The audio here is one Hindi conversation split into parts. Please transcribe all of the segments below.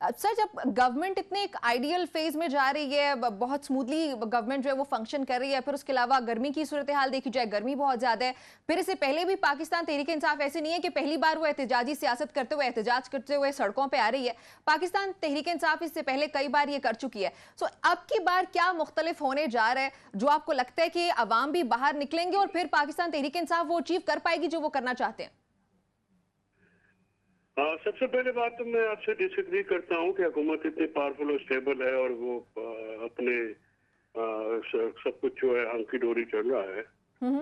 सर, जब गवर्नमेंट इतने एक आइडियल फेज में जा रही है, बहुत स्मूथली गवर्नमेंट जो है वो फंक्शन कर रही है, फिर उसके अलावा गर्मी की सूरत हाल देखी जाए, गर्मी बहुत ज्यादा है। फिर इससे पहले भी पाकिस्तान तहरीक इंसाफ ऐसे नहीं है कि पहली बार वो एहतजाजी सियासत करते हुए, एहतजाज करते हुए सड़कों पर आ रही है। पाकिस्तान तहरीक इंसाफ इससे पहले कई बार ये कर चुकी है। सो अब की बार क्या मुख्तलिफ होने जा रहा है जो आपको लगता है कि अवाम भी बाहर निकलेंगे और फिर पाकिस्तान तहरीक इंसाफ वो अचीव कर पाएगी जो वो करना चाहते हैं? सबसे पहले बात तो मैं आपसे डिसएग्री करता हूँ कि हुकूमत इतनी पावरफुल और स्टेबल है और वो अपने सब कुछ जो है आंकी डोरी चल रहा है।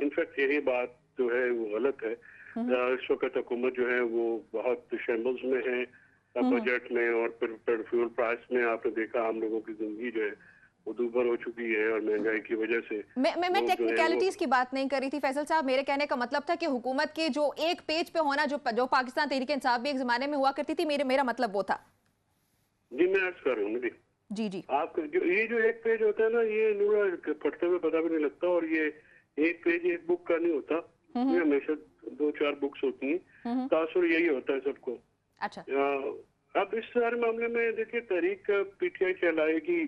इनफैक्ट यही बात जो है वो गलत है। इस वक्त हुकूमत जो है वो बहुत शैम्बल्स में है, बजट में और फिर फ्यूल प्राइस में। आपने देखा आम लोगों की जिंदगी जो है वो दूभर हो चुकी है और महंगाई की वजह से। मैं टेक्निकलिटीज की बात नहीं कर रही थी फैसल साहब। मेरे कहने का मतलब था कि हुकूमत के जो एक पेज पे होना, जो पाकिस्तान तहरीक इंसाफ भी एक जमाने में हुआ करती थी, मेरा मतलब वो था। जी मैं अर्ज कर रहा हूँ जी जी। आप जो एक पेज होता है ना, ये पढ़ते हुए पता भी नहीं लगता। और ये एक पेज एक बुक का नहीं होता, ये हमेशा 2-4 बुक्स होती हैं। तासुर यही होता है सबको। अच्छा, अब इस सारे मामले में देखिए, तहरीक पीटीआई चलाएगी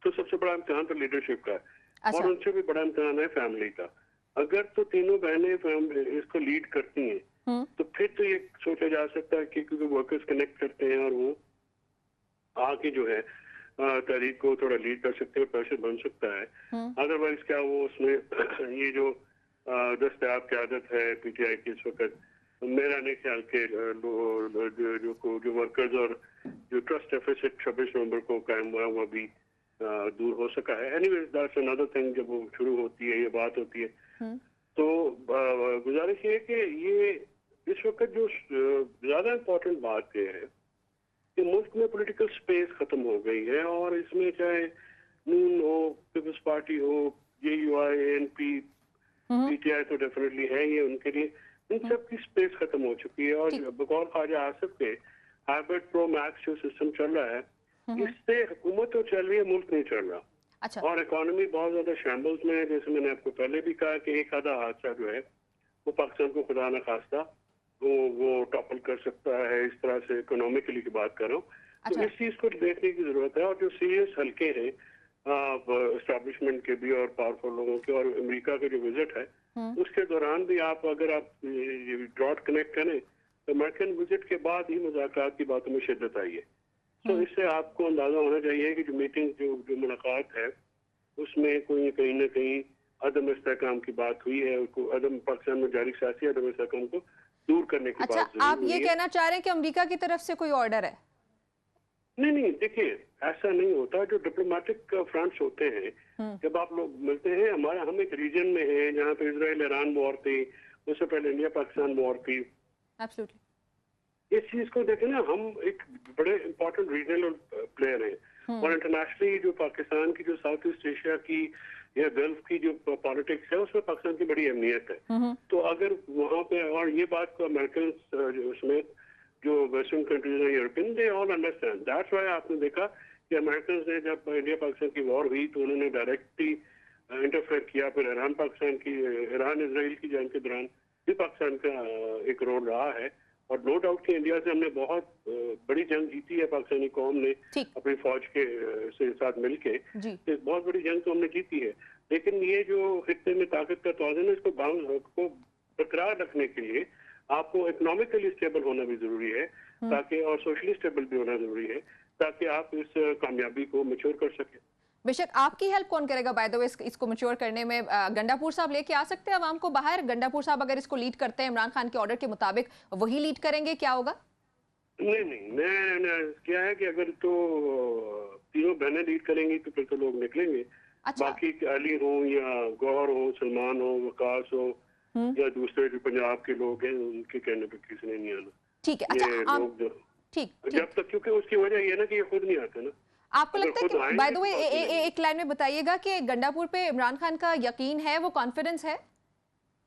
तो सबसे बड़ा इम्तिहान तो लीडरशिप का है। अच्छा। और उनसे भी बड़ा इम्तिहान है फैमिली का। अगर तो तीनों बहनें इसको लीड करती हैं तो फिर तो ये सोचा जा सकता है कि क्योंकि वर्कर्स कनेक्ट करते हैं और वो आके जो है तहरीक को थोड़ा लीड कर सकते हैं, प्रेशर बन सकता है। अदरवाइज क्या वो उसमें ये जो दस्तयाब क़यादत है पीटीआई की इस वक्त, मेरा नहीं ख्याल के जो वर्कर्स और जो ट्रस्ट डेफिसिट 26 नवंबर को कायम हुआ वो भी दूर हो सका है। Anyways that's another thing. जब वो शुरू होती है, ये बात होती है, तो गुजारिश ये कि ये इस वक्त जो ज्यादा इम्पोर्टेंट बात ये है कि मुल्क में पॉलिटिकल स्पेस खत्म हो गई है। और इसमें चाहे नून हो, पीपल्स पार्टी हो, जेयूआई, एएनपी, पीटीआई तो डेफिनेटली है ये उनके लिए, इन सब की स्पेस खत्म हो चुकी है। और बकौल ख्वाजा आसिफ के हाइब्रिड प्रो मैक्स जो सिस्टम चल रहा है, इससे हुकूमत तो चल रही है, मुल्क नहीं चल रहा। अच्छा। और इकोनॉमी बहुत ज्यादा शैम्बल्स में है। जैसे मैंने आपको पहले भी कहा कि एक आधा हादसा जो है वो पाकिस्तान को खुदा न खास्ता वो टॉपल कर सकता है। इस तरह से इकोनॉमिकली की बात कर रहा हूँ। अच्छा। तो इस चीज को देखने की जरूरत है। और जो सीरियस हल्के हैं एस्टेब्लिशमेंट के भी और पावरफुल लोगों के, और अमेरिका का जो विजिट है उसके दौरान भी अगर आप ड्रॉट कनेक्ट करें तो अमेरिकन विजिट के बाद ही मुज़ाकरात की बातों में शिद्दत आई है। तो इससे आपको अंदाजा होना चाहिए कि जो मीटिंग जो मुलाकात है उसमें कोई कहीं ना कहीं अदम इस्तेहकाम की बात हुई है। अदम पाकिस्तान में जारी सियासी अदम इस्तेहकाम को दूर करने की बात अच्छा, आप ये कहना चाह रहे हैं कि अमेरिका की तरफ से कोई ऑर्डर है? नहीं, देखिए ऐसा नहीं होता। जो डिप्लोमेटिक फ्रंट्स होते हैं, जब आप लोग मिलते हैं, हम एक रीजन में हैं जहाँ पे इजराइल ईरान वॉर थी, उससे पहले इंडिया पाकिस्तान वॉर थी। एब्सोल्युटली। इस चीज को देखें ना, हम एक बड़े इंपॉर्टेंट रीजनल प्लेयर हैं। और इंटरनेशनली जो पाकिस्तान की, जो साउथ ईस्ट एशिया की या गल्फ की जो पॉलिटिक्स है, उसमें पाकिस्तान की बड़ी अहमियत है। तो अगर वहाँ पे, और ये बात को अमेरिकन समेत जो वेस्टर्न कंट्रीज हैं, European, they all understand. That's why आपने देखा कि अमेरिकन ने जब इंडिया पाकिस्तान की वॉर हुई तो उन्होंने डायरेक्टली इंटरफेयर किया। फिर ईरान इसराइल की जंग के दौरान भी पाकिस्तान का एक रोल रहा है। और नो डाउट कि इंडिया से हमने बहुत बड़ी जंग जीती है, पाकिस्तानी कौम ने अपनी फौज के साथ मिलके बहुत बड़ी जंग तो हमने जीती है। लेकिन ये जो खित्ते में ताकत का तवाज़ुन है, इसको बरकरार रखने के लिए आपको इकोनॉमिकली स्टेबल होना भी जरूरी है, ताकि, और सोशली स्टेबल भी होना जरूरी है, ताकि आप इस कामयाबी को मैच्योर कर सकें। बेशक, आपकी हेल्प कौन करेगा बाय द वे इसको मैच्योर करने में? गंडापुर साहब लेके आ सकते हैं अवाम को बाहर? गंडापुर साहब अगर इसको लीड करते हैं इमरान खान के ऑर्डर के मुताबिक, वही लीड करेंगे, क्या होगा? नहीं, मैं क्या है कि अगर तो तीनों बहनें लीड करेंगी तो फिर तो लोग निकलेंगे। अच्छा। बाकी अली हो या गौहर हो, सलमान हो, वकास हो या दूसरे जो पंजाब के लोग हैं, उनके कहने पर किसी ने नहीं आना। ठीक है। अच्छा, लोग जो ठीक, जब तक, क्योंकि उसकी वजह यह है ना कि ये खुद नहीं आते ना। आपको लगता है कि बाय द वे एक लाइन में बताइएगा कि गंडापुर पे इमरान खान का यकीन है, वो कॉन्फिडेंस है?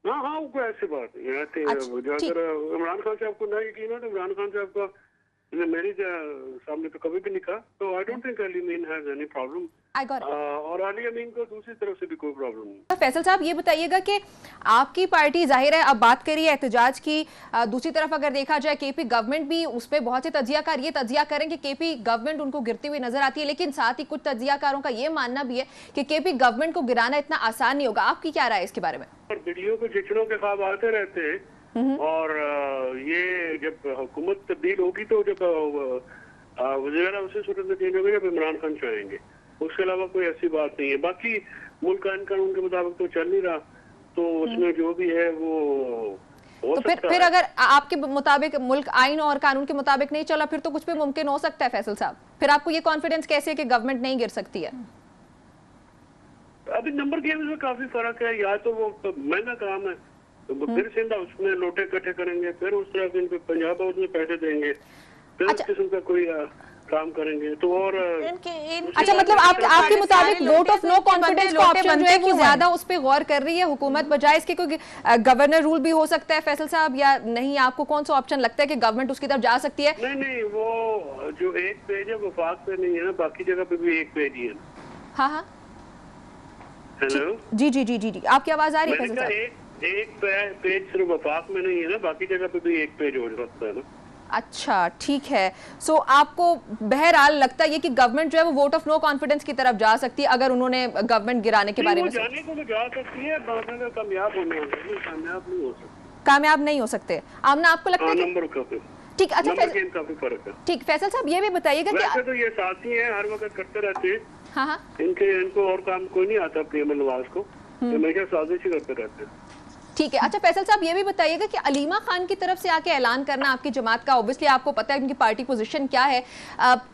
हाँ, वो ऐसी बात नहीं है। अगर इमरान खान साहब को ना यकीन है तो इमरान खान साहब का मेरे सामने तो कभी भी नहीं कहा, तो I don't think Ali Amin has any problem. I got और अली अमीन को दूसरी तरफ से भी कोई प्रॉब्लम नहीं। फैसल साहब ये बताइएगा कि आपकी पार्टी जाहिर है अब बात करिए एहतजाज की, दूसरी तरफ अगर देखा जाए केपी गवर्नमेंट भी उस पर बहुत से तजियाकार ये तजिया करें कि केपी गवर्नमेंट उनको गिरती हुई नजर आती है, लेकिन साथ ही कुछ तजियाकारों का ये मानना भी है कि केपी गवर्नमेंट को गिराना इतना आसान नहीं होगा। आपकी क्या राय है इसके बारे में? और वीडियो को चिचड़ों के ख्वाब आते रहते हैं, और ये जब हुकूमत तब्दील होगी तो जब वज़ीर आला उसे सूरत में चेंज होगी जब इमरान खान चाहेंगे, उसके अलावा कोई ऐसी बात नहीं है। बाकी मुल्क आइन कानून के मुताबिक तो चल नहीं रहा, तो उसमें जो भी है वो हो तो सकता फिर है। अगर आपके मुताबिक मुल्क आइन और कानून के मुताबिक नहीं चला, फिर तो कुछ भी मुमकिन हो सकता है फैसल साहब। फिर आपको ये कॉन्फिडेंस कैसे है कि गवर्नमेंट नहीं गिर सकती है? अभी नंबर गेम्स में काफी फर्क है। या तो वो महंगा काम है तो फिर सिंधा उसमें लोटे इकट्ठे करेंगे, फिर उस तरह से पंजाब हाउस में पैसे देंगे, फिर अच्छा। उस किस्म का कोई काम करेंगे तो। और अच्छा, मतलब आपके मुताबिक वोट ऑफ नो कॉन्फिडेंस का ऑप्शन जो है वो ज्यादा उस पे गौर कर रही है हुकूमत बजाय इसके? कोई गवर्नर रूल भी हो सकता है फैसल साहब, या नहीं? आपको कौन सा ऑप्शन लगता है कि गवर्नमेंट उसकी तरफ जा सकती है? नहीं, वो जो एक पेज है वफाक पे नहीं है ना, बाकी जगह पे भी एक पेज ही है। हाँ हाँ, हेलो जी जी जी जी जी, आपकी आवाज आ रही है मैंने फैसल कहा साहब? एक पेज सिर्फ वफाक में नहीं है ना, बाकी जगह पे भी एक पेज हो सकता है ना। अच्छा ठीक है। सो आपको बहरहाल लगता है कि गवर्नमेंट जो है वो वोट ऑफ नो कॉन्फिडेंस की तरफ जा सकती है अगर उन्होंने गवर्नमेंट गिराने के बारे में जाने को तो जा सकती है, कामयाब होने कामयाब नहीं हो सकती, कामयाब नहीं हो सकते। आमना आपको लगता है नंबर का ठीक? अच्छा काफी फर्क है। ठीक, फैसल साहब ये भी बताइएगा कि वैसे तो ये साथी हैं, हर वक्त करते रहते हैं। हाँ हाँ, इनको और काम कोई नहीं आता अपनी अमल नवाज को, हमेशा साजिश ही करते रहते हैं। ठीक है। अच्छा फैसल साहब ये भी बताइएगा कि अलीमा खान की तरफ से आके ऐलान करना आपकी जमात का, ऑब्वियसली आपको पता है उनकी पार्टी पोजीशन क्या है,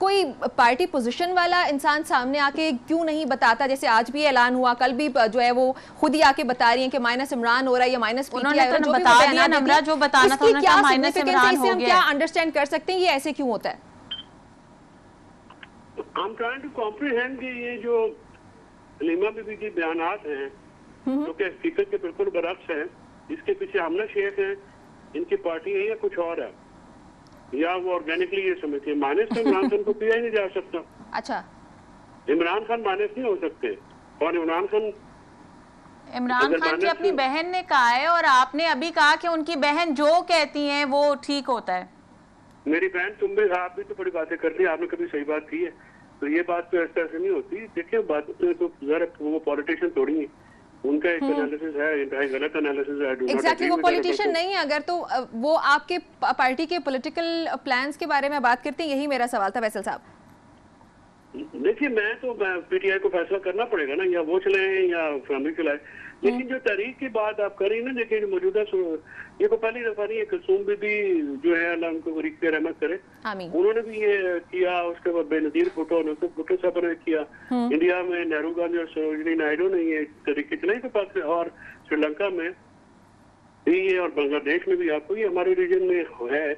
कोई पार्टी पोजीशन वाला इंसान सामने आके क्यों नहीं बताता? जैसे आज भी ऐलान हुआ, कल भी जो है वो खुद ही आके बता रही हैं कि माइनस इमरान हो रहा है या माइनस उन्होंने तो बता दिया नमरा, जो बताना था उन्होंने कहा माइनस इमरान हो गया। क्या अंडरस्टैंड कर सकते हैं ये ऐसे क्यों होता है? I'm trying to comprehend कि ये जो अलीमा बीबी की बयानात हैं तो क्या हकीकत के बिल्कुल बरक्स है, इसके पीछे हमला शेख है, इनकी पार्टी है या कुछ और है, या वो ऑर्गेनिकली ये समझते हैं माइनस तो इमरान खान को किया ही नहीं जा सकता। अच्छा, इमरान खान माइनस नहीं हो सकते, और इमरान खान की अपनी बहन ने कहा है और आपने अभी कहा कि उनकी बहन जो कहती हैं वो ठीक होता है। मेरी बहन तुम भी, आप भी तो बड़ी बातें करती है, आपने कभी सही बात की है? तो ये बात तो इस तरह से नहीं होती। देखिए बात तो जरा वो पॉलिटिशियन थोड़ी है, उनका एक एनालिसिस है, गलत एनालिसिस है। एग्जैक्टली, वो पॉलिटिशियन नहीं है। अगर तो वो आपके पार्टी के पॉलिटिकल प्लान्स के बारे में बात करते हैं, यही मेरा सवाल था फैसल साहब। देखिए मैं तो पीटीआई को फैसला करना पड़ेगा ना, या वो चले या फैमिली चलाए, लेकिन जो तहरीक की बात आप कर रही है ना, देखिए मौजूदा ये को पहली दफा नहीं है, कुलसूम बीबी जो है अल्लाह उनको बरीक पे रहमत करे, उन्होंने भी ये किया। उसके बाद बेनजीर भुट्टो ने, तो भुट्टो साहब ने किया। इंडिया में नेहरू गांधी और सरोजिनी नायडू ने ये तरीके चलाई, तो पाकिस्तान और श्रीलंका में भी और बांग्लादेश में भी आपको ये हमारे रीजन में है।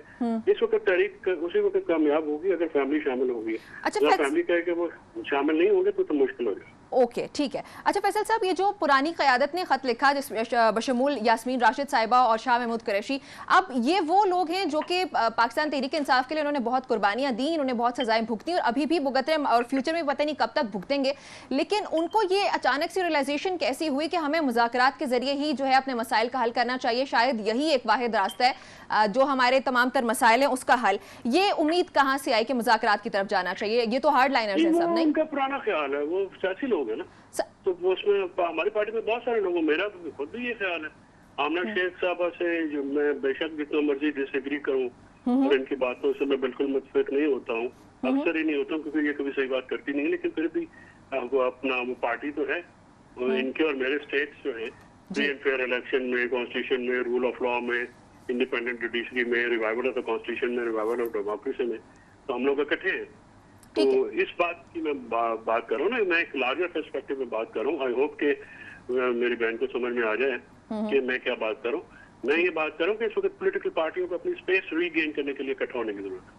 इस वक्त तहरीक उसी वक्त कामयाब होगी अगर फैमिली शामिल होगी। अच्छा, फैमिली कहे कि वो शामिल नहीं होंगे तो मुश्किल हो जाए। ओके ठीक है। अच्छा फैसल साहब, ये जो पुरानी क़यादत ने खत लिखा बशमूल यास्मीन राशिद साहिबा और शाह महमूद कुरैशी, अब ये वो लोग हैं जो कि पाकिस्तान तहरीक इंसाफ के लिए उन्होंने बहुत कुर्बानियां दी, उन्होंने बहुत सजाएं भुगती और अभी भी भुगत रहे हैं और फ्यूचर में पता नहीं कब तक भुगतेंगे। लेकिन उनको ये अचानक से रियलाइजेशन कैसी हुई कि हमें मुज़ाकरात के जरिए ही जो है अपने मसाइल का हल करना चाहिए, शायद यही एक वाहिद रास्ता है जो हमारे तमाम तर मसाइल हैं उसका हल। ये उम्मीद कहाँ से आई कि मुज़ाकरात की तरफ जाना चाहिए? ये तो हार्ड लाइनर्स हैं सब, नहीं? उनका पुराना ख्याल है, वो सियासी लोग है ना, तो उसमें हमारी पार्टी में बहुत सारे लोगों, मेरा खुद भी ये ख्याल है। आमना शेख साहबा से जो मैं बेशक जितना मर्जी डिसएग्री करूं और इनकी बातों से मैं बिल्कुल मुतफिक नहीं होता हूं, अक्सर ही नहीं होता हूं क्योंकि ये कभी सही बात करती नहीं, लेकिन फिर भी वो अपना वो पार्टी तो है, इनके और मेरे स्टेट्स जो है फ्री एंड फेयर इलेक्शन में, कॉन्स्टिट्यूशन में, रूल ऑफ लॉ में, इंडिपेंडेंट जुडिशरी में, रिवाइवल ऑफ द कॉन्स्टिट्यूशन में, रिवाइवल ऑफ डेमोक्रेसी में, तो हम लोग इकट्ठे हैं। तो इस बात की मैं बात कर रहा हूँ ना, मैं एक लार्जर पर्सपेक्टिव में बात कर रहा हूँ। आई होप कि मेरी बहन को समझ में आ जाए कि मैं क्या बात कर रहा हूँ। मैं ये बात कर रहा हूँ कि इस वक्त पॉलिटिकल पार्टियों को अपनी स्पेस रीगेन करने के लिए इकट्ठा होने की जरूरत है।